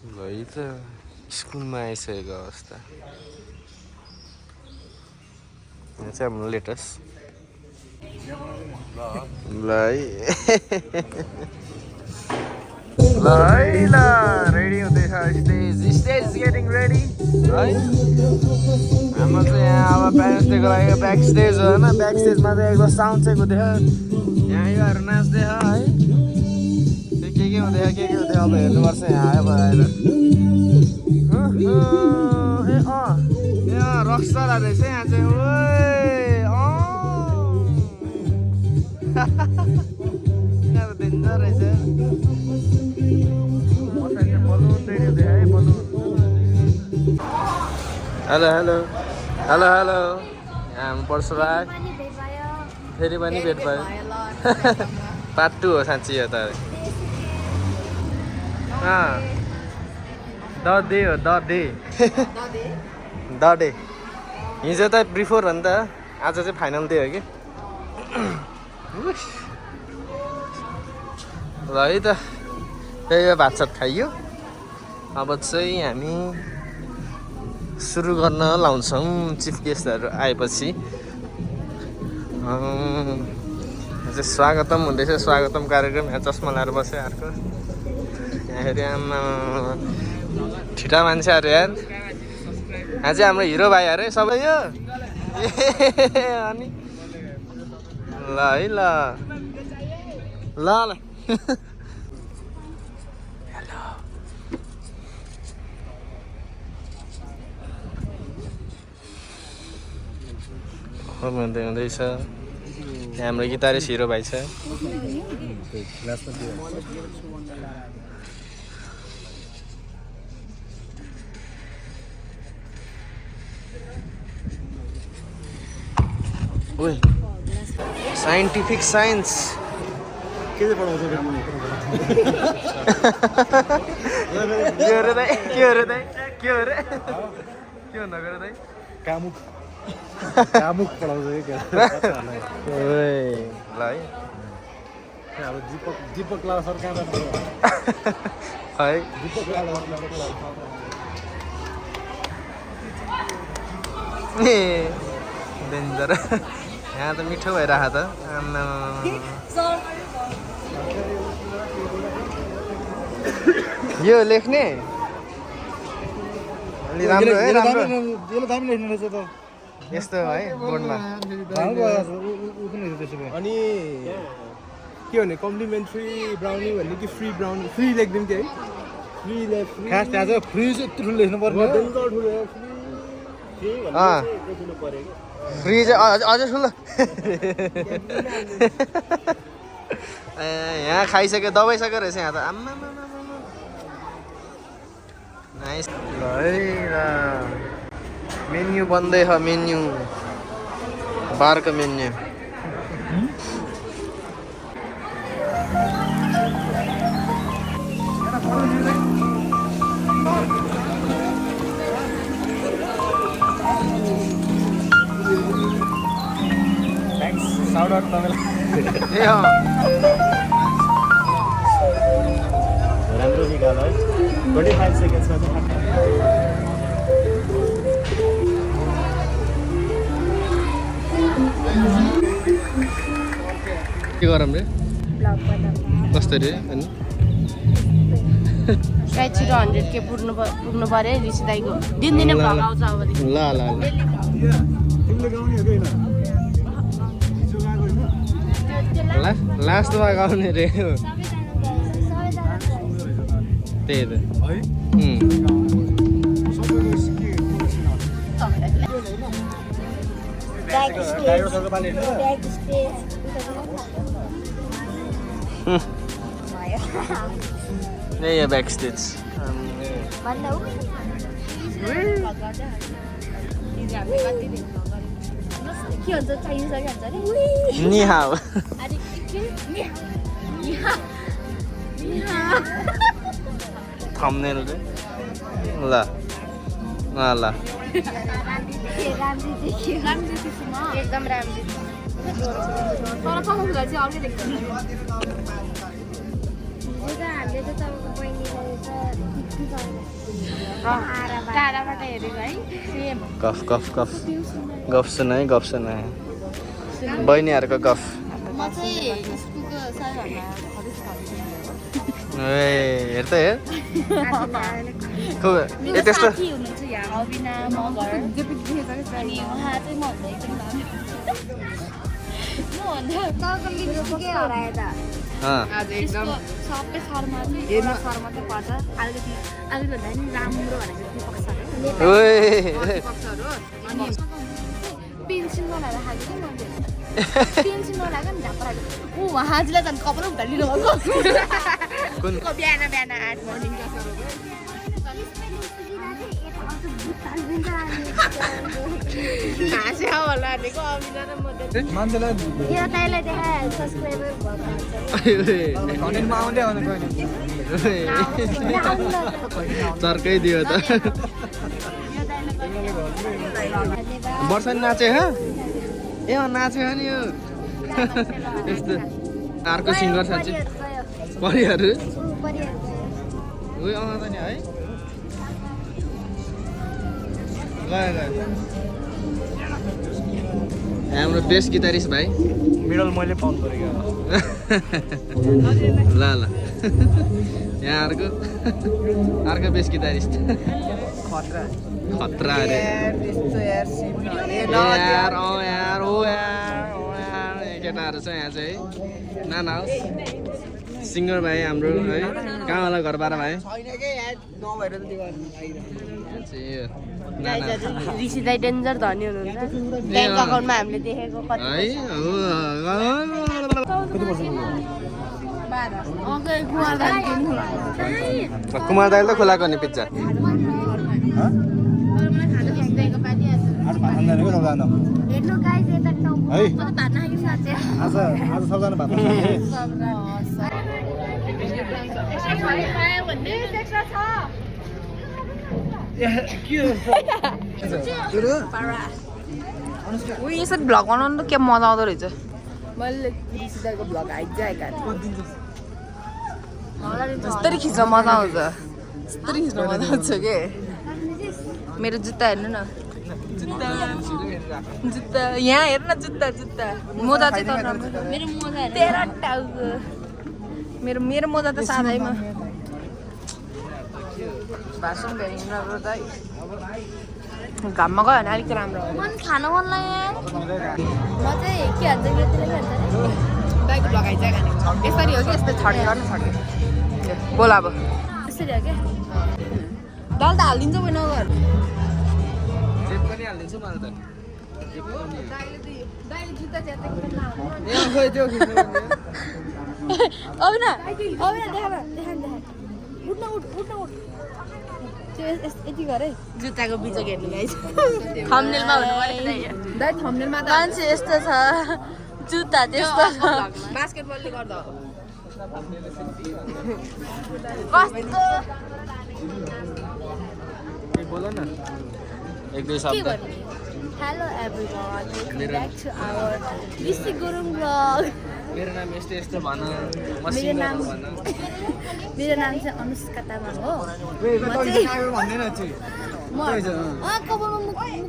भाइ त स्कुलमा आइसकेको अवस्था। यहाँ चाहिँ हाम्रो लेटेस्ट ल है ल रेडी हुँदैछ स्टेज गेटिङ रेडी है। हाम्रो चाहिँ यहाँ अब प्यारेन्ट्स डेको लागि ब्याक स्टेज हो होइन, ब्याक स्टेजमा चाहिँ एकदम साउन्ड चाहिँ हुँदैछ, यहाँ योहरू नाच्दैछ है, के हुँदैछ के हुँदैछ अब हेर्नुपर्छ यहाँ आयो आएर। ए रक्सला रहेछ यहाँ चाहिँ, ओए डेन्जर रहेछ। हेलो हेलो हेलो हेलो, यहाँ पर्छ भाइ फेरि पनि भेट भयो। पार्ट 2 हो साँच्ची हो त। दे हो दे हिजो त बिफोर हो नि त, आज चाहिँ फाइनल डे हो कि। ल है त त्यही भातसात खाइयो। अब चाहिँ हामी सुरु गर्न लाउँछौँ चिफ गेस्टहरू आएपछि। चाहिँ स्वागतम हुँदैछ, स्वागतम कार्यक्रम। यहाँ चस्मा लाएर बस्यो अर्को, यहाँ हेऱ्यो आमा ठिटा मान्छेहरू यार। यहाँ चाहिँ हाम्रो हिरो भाइ अरे सबै यो। अनि ल है ल ल ल भन्दै हुँदैछ। यहाँ हाम्रो गिटारिस्ट हिरो भाइ छ। ओए साइन्टिफिक साइन्स के पढाउँछ? के हो रे दाइ, के हो रे दाइ, के हो रे, के भन्नु गयो दाइ? कामुक पढाउँछ क्या। ओए ल है अब दीपक लाल सर कहाँ है दीपक लाल डेन्जर। यहाँ त मिठो भइरहेको त। यो लेख्ने अलि राम्रो है, राम्रो यस्तो है बोर्डमा। अनि के भने कम्प्लिमेन्ट्री ब्राउनी भन्ने कि फ्री ब्राउनी, फ्री लेखिदिउँ कि है? खास त्यहाँ चाहिँ फ्री चाहिँ ठुलो लेख्नु पर्ने। फ्री चाहिँ अझै ठुलो। यहाँ खाइसक्यो, दबाइसक्यो रहेछ यहाँ त। आम्मा नाइस। ल है ल मेन्यु बन्दैछ, मेन्यु बारको मेन्यु। साउट आउट तपाईँलाई ए राम्रो निकाल है। 25 सेकेन्ड्समा चाहिँ के गरौँ रे? कसरी अनि सायद छिटो 100K पुग्नु पऱ्यो है ऋषि दाइको। दिनदिनै भ्लग आउँछ अबदेखि। ल ल ल लास्टमा गाउने रे त्यही त यही हो ब्याक स्टेज। नि हाउ थम्बनेल रे। ल ल ल एकदम राम्रो तर पकाउँदा चाहिँ अर्कै देख्छ। हामीले त तपाईँको बहिनीलाई त टाढाबाट हेरेको है सेम गफ गफ गफ गफ सुनाए गफ सुनाए बहिनीहरूको गफ म चाहिँ स्कुलको सबैभन्दा ए हेर त हेर ए त्यस्तो साथी हुनुहुन्छ यहाँ अविना मगर अनि उहाँ चाहिँ मभन्दा एकदम मभन्दा तपाईँको लिपस्टिक के हरायो त त्यसको सबै शर्मा चाहिँ शर्मा चाहिँ पर्छ अलिकति भन्दा नि राम्रो भनेको दिपक सर हो ओए दिपक सर हो अनि पेन्सिल नलाएर खाएको कि मैले पेन्सिल नलाएको नि झापा ऊ उहाँजीलाई झन् कपडा उता लिनुभएको कुन बिहान बिहान 8 मर्निङ क्लासहरू हाँस्यो होला भनेको अमिना र म मान्छेलाई यो तैँलाई देखायो सब्सक्राइबर भएको कन्टेन्टमा आउँदै आउने बहिनी चर्कै दियो त वर्षा नि नाच्यो ह ए नाच्यो नि यो यस्तो अर्को सिङ्गर साँच्चै परिहरू उयो आउँछ नि है गयो हाम्रो बेस्ट गिटारिस्ट भाइ मिडल मैले पाउनु पऱ्यो ल ल यहाँ अर्को बेस्ट गिटारिस्ट खतरा अरे यार ओ यार केटाहरू छ यहाँ चाहिँ नाना होस् सिङ्गर भाइ हाम्रो है कहाँ होला घरबाट भाइ ऋषि दाइ डेन्जर धनी हुनुहुन्छ ब्याङ्क अकाउन्टमा हामीले देखेको कति कुमार दाइले त खुलाएको नि पिज्जा आज भात खान जानेको सबजना हेर्नु गाइस यता टाउको है भात नखाएको साथै आज सबजना भात खान उयो यसरी भ्लग बनाउनु त के मजा आउँदो रहेछ मैले ऋषि दाइको भ्लग आइदिएका यस्तरी खिच्न मजा आउँछ यस्तरी खिच्न मजा आउँछ के मेरो जुत्ता हेर्नु न जुत्ता यहाँ हेर्नु न जुत्ता मोजा चाहिँ तर मेरो मजा तेरा टाउको मेरो मोजा त सादैमा भाषण भ्याइनु राम्रो दाइ घाममा गयो भने अलिक राम्रो हो मन खान मन लाग्यो म चाहिँ के भन्छ योतिर के भन्छ दाइको भ्लग आइदिएका नि यसरी हो कि यस्तो छड्के गर्नु छड्के बोल अब यसरी हो क्या दाल त हालिदिन्छ कोही नगर जेब पनि हालिदिन्छु मैले त दाइले जुत्ता च्यातेको अविना देखा उठ यति गरे जुत्ताको बिजोग हेर्नु गाइस थम्बनेलमा भन्नु पर्यो दाइ थम्बनेलमा त मान्छे यस्तो छ जुत्ता त्यस्तो छ बास्केटबलले गर्दा हो कस्तो बोल न एक दुई शब्द hello everyone welcome back to our Rishi Gurung blog मेरो नाम यस्तो भन मेरो नाम चाहिँ अनुष्का तामाङ हो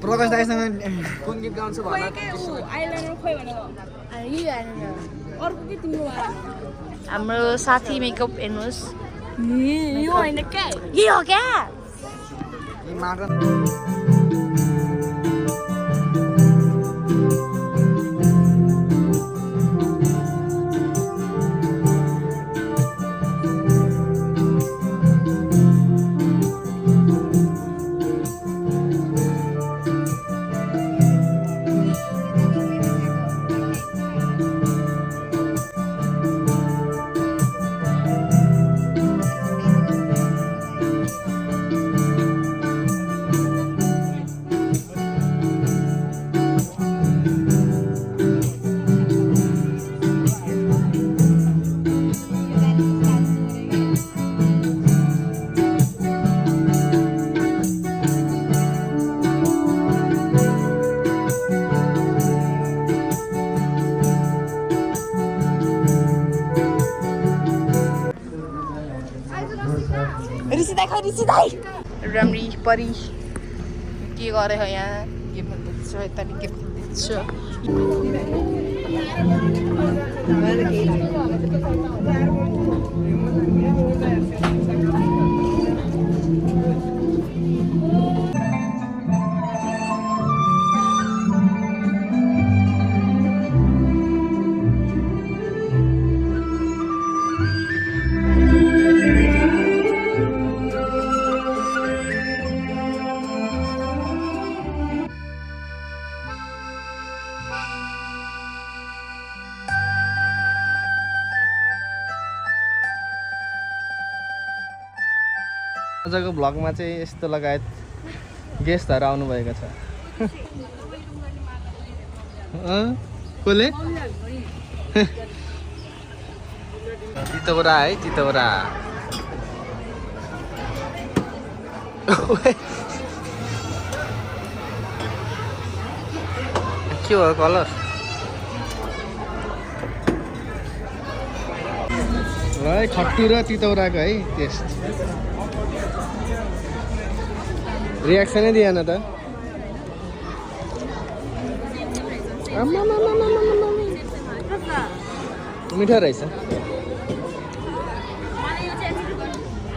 प्रकाश दाइसँग कुन गीत गाउँछु भन हाम्रो साथी मेकअप हेर्नुहोस् यो होइन क्या के हो क्या राम्री परी के गरे हो यहाँ के भन्दैछ यता नि के भन्दैछ आजको भ्लगमा चाहिँ यस्तो लगायत गेस्टहरू आउनुभएको छ कसले तितौरा है तितौरा के हो कलर है खट्टु र तितौराको है टेस्ट रियाक्सनै दिएन त मिठो रहेछ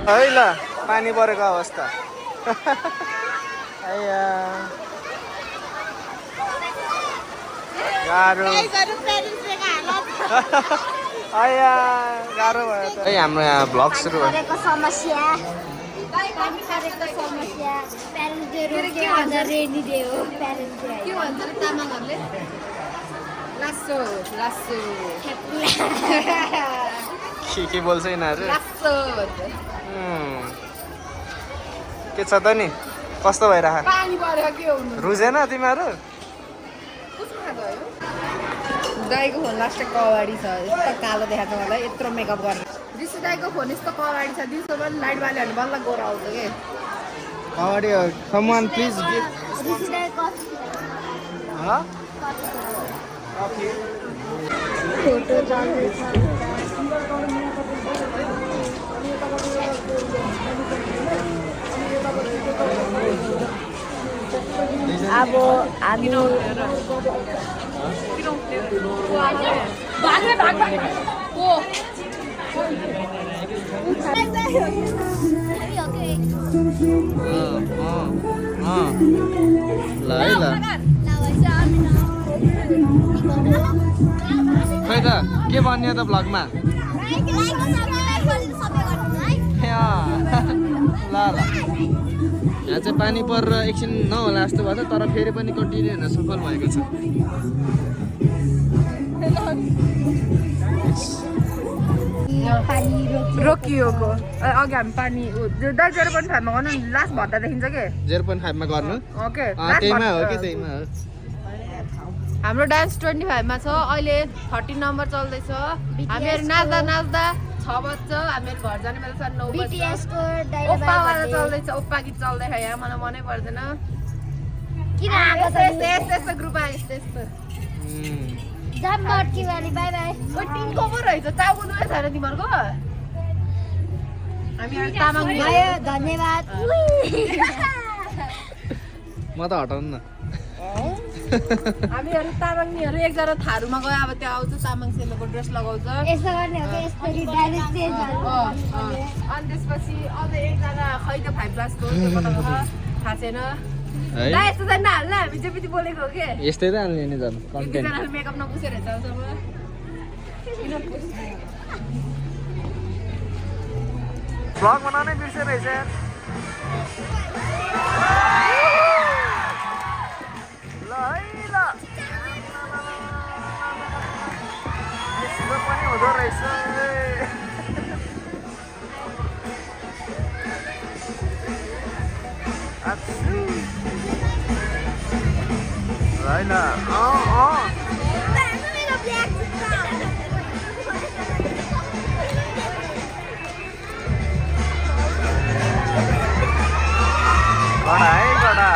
है ल पानी परेको अवस्था गाह्रो गाह्रो भयो त है हाम्रो यहाँ भ्लग सुरु भयो समस्या रेनी डे हो के भन्छ र तामाङहरूले लासो लासो के बोल्छ यिनीहरू लासो के छ त नि कस्तो भइरह पानी परेको के हुनु रुझेन तिमीहरू दाइको फोन लास्ट कवाडी छ यस्तो कालो देखाएको मलाई यत्रो मेकअप गर्ने ऋषि दाइको फोन यस्तो कवाडी छ दिउँसो पनि लाइट बाल्यो भने बल्ल गोरा आउँछ कि अगाडि someone please give फोटो चल्दैछ अब हामी ल है ल खै त के भन्यो त भ्लगमा ल ल यहाँ चाहिँ पानी परेर एकछिन नहोला जस्तो भयो तर फेरि पनि कन्टिन्यू हुन सफल भएको छ रोकिएको अघि हामी पानी दाइ 0.5 मा गर्नु लास्ट भत्ता देखिन्छ के 0.5 मा गर्नु ओके त्यहीमा हो कि त्यहीमा हो हाम्रो डान्स 25 मा छ अहिले 30 नम्बर चल्दैछ हामीहरु नाच्दा नाच्दा 6 बज्छ हामीहरु घर जाने बेला 9 बज्छ BTS को ओप्पा वाला चल्दैछ ओप्पा गीत चल्दैछ यहाँ मलाई मनै पर्दैन किन आएको त यस्तो ग्रुप आयो यस्तो जाम बर्की वाली बाइ बाइ ओ टिमको पो रहेछ टाउको दुवै छैन तिमीहरुको हामीहरु तामाङ भयो धन्यवाद म त हटाउनु न हामीहरु तामाङनीहरु एकजना थारुमा गयो अब त्यो आउँछ तामाङ सेलोको ड्रेस लगाउँछ यस्तो गर्ने हो कि यसरी डाइरेक्ट चेन्ज अनि त्यसपछि अझ एकजना खै त 5 क्लासको त्यो कता छ थाहा छैन है ला यस्तो चाहिँ नहाल्ला हामी चाहिँ पिति बोलेको हो के यस्तै त हाल्ने नि झन् कन्टेन्ट एकजनाले मेकअप नपुसेर छ अब भ्लग बनाउनै बिर्से रहेछ यार ल है ल यसको पनि हुँदो रहेछ होइन गडा है गडा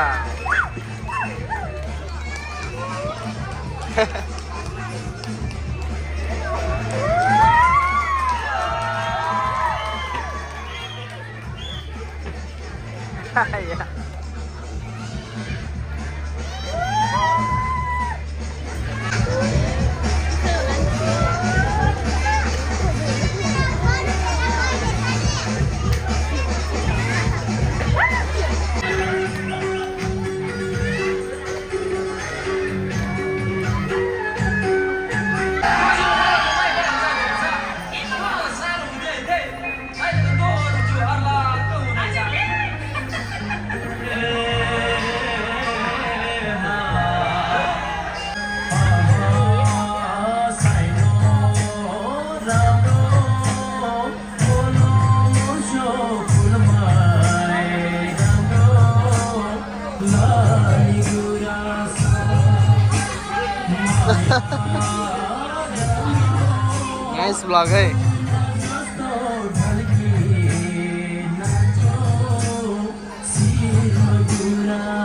नाइस ब्लग है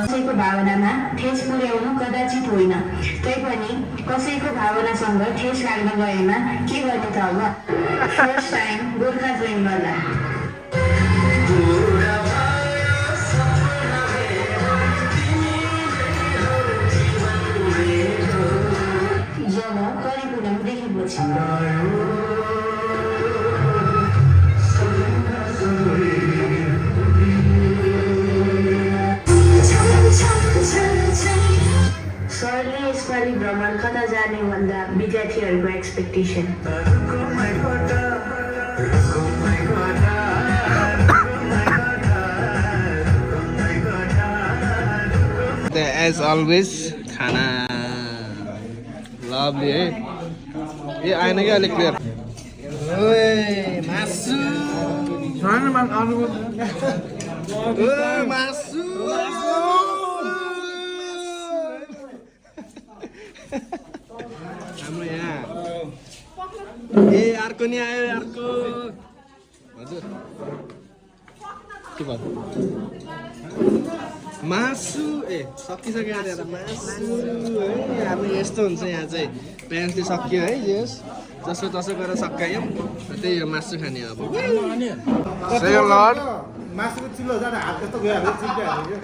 कसैको भावनामा ठेस पुर्याउनु कदाचित होइन तैपनि कसैको भावनासँग ठेस लाग्न गएमा के गर्ने त अब फर्स्ट टाइम गोर्खा जोइन गर्दा जब करिकुलम देखेपछि सरले यसपालि भ्रमण कता जाने भन्दा विद्यार्थीहरूको एक्सपेक्टेसन एज अलवेज खाना लभली है ए आएन क्या अलिक क्लियर मासु मासु हाम्रो यहाँ ए अर्को नि आयो अर्को हजुर के भयो मासु ए सकिसक्यो अरे मासु है हाम्रो यस्तो हुन्छ यहाँ चाहिँ प्याज चाहिँ सकियो है यस जसो तसो गरेर सकायौँ त्यही हो मासु खाने अब मासुको चिल्लो जाँदा हात कस्तो गइहाल्यो चिल्लिहाल्यो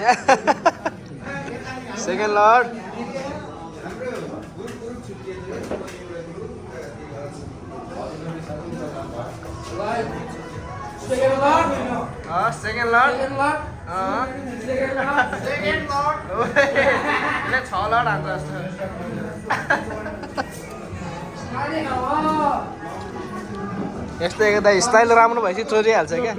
सेकेन्ड लर्ड सेकेन्ड लर्ड छ लर्ड हान्छ यस्तो एकदा स्टाइल राम्रो भएपछि चोरिहाल्छ क्या